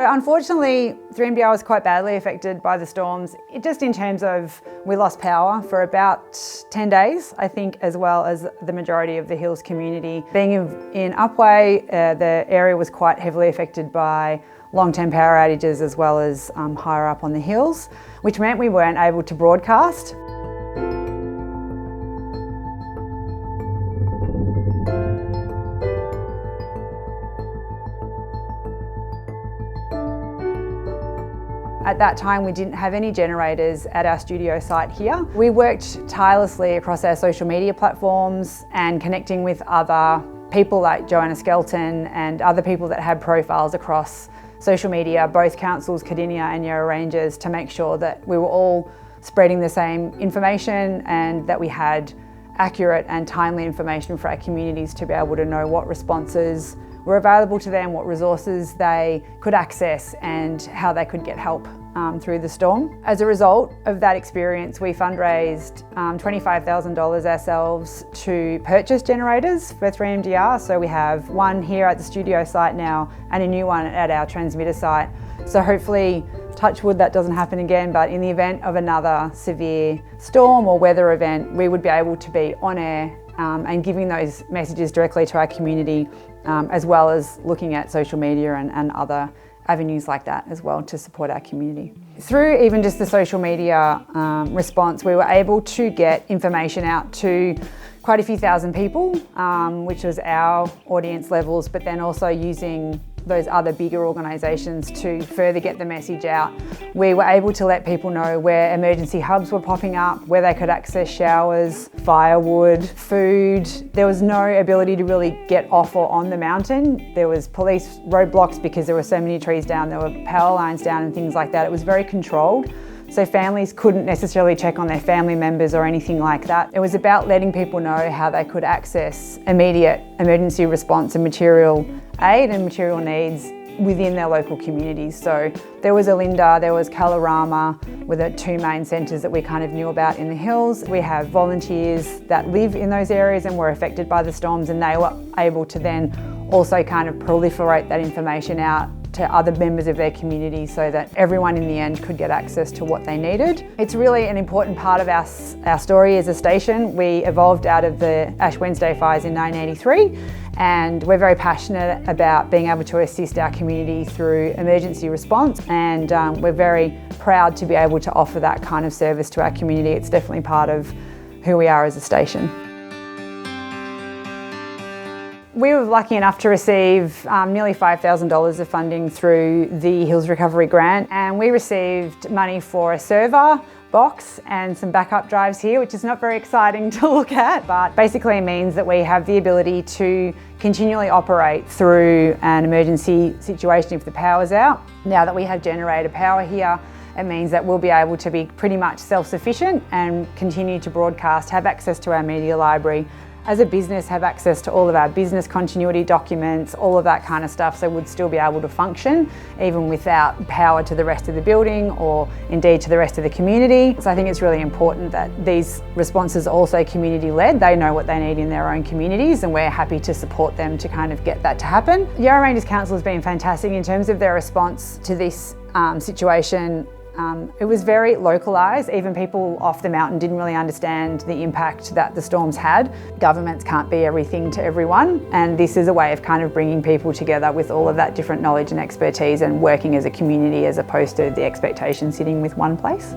Unfortunately, 3MDR was quite badly affected by the storms, just in terms of we lost power for about 10 days, I think, as well as the majority of the Hills community. Being in Upwey, the area was quite heavily affected by long-term power outages as well as higher up on the hills, which meant we weren't able to broadcast. At that time, we didn't have any generators at our studio site here. We worked tirelessly across our social media platforms and connecting with other people like Joanna Skelton and other people that had profiles across social media, both councils, Cardinia and Yarra Ranges, to make sure that we were all spreading the same information and that we had accurate and timely information for our communities to be able to know what responses were available to them, what resources they could access and how they could get help through the storm. As a result of that experience, we fundraised $25,000 ourselves to purchase generators for 3MDR. So we have one here at the studio site now and a new one at our transmitter site. So hopefully, touch wood, that doesn't happen again, but in the event of another severe storm or weather event, we would be able to be on air and giving those messages directly to our community, as well as looking at social media and other avenues like that as well to support our community. Through even just the social media response, we were able to get information out to quite a few thousand people, which was our audience levels, but then also using those other bigger organisations to further get the message out. We were able to let people know where emergency hubs were popping up, where they could access showers, firewood, food. There was no ability to really get off or on the mountain. There was police roadblocks because there were so many trees down, there were power lines down and things like that. It was very controlled. So families couldn't necessarily check on their family members or anything like that. It was about letting people know how they could access immediate emergency response and material aid and material needs within their local communities. So there was Olinda, there was Kalorama, were the two main centres that we kind of knew about in the hills. We have volunteers that live in those areas and were affected by the storms, and they were able to then also kind of proliferate that information out to other members of their community so that everyone in the end could get access to what they needed. It's really an important part of our story as a station. We evolved out of the Ash Wednesday fires in 1983, and we're very passionate about being able to assist our community through emergency response, and we're very proud to be able to offer that kind of service to our community. It's definitely part of who we are as a station. We were lucky enough to receive nearly $5,000 of funding through the Hills Recovery Grant, and we received money for a server box and some backup drives here, which is not very exciting to look at, but basically means that we have the ability to continually operate through an emergency situation if the power's out. Now that we have generator power here, it means that we'll be able to be pretty much self-sufficient and continue to broadcast, have access to our media library, as a business have access to all of our business continuity documents, all of that kind of stuff, so we'd still be able to function even without power to the rest of the building or indeed to the rest of the community. So I think it's really important that these responses are also community-led. They know what they need in their own communities, and we're happy to support them to kind of get that to happen. Yarra Ranges Council has been fantastic in terms of their response to this situation. It was very localised. Even people off the mountain didn't really understand the impact that the storms had. Governments can't be everything to everyone, and this is a way of kind of bringing people together with all of that different knowledge and expertise and working as a community as opposed to the expectation sitting with one place.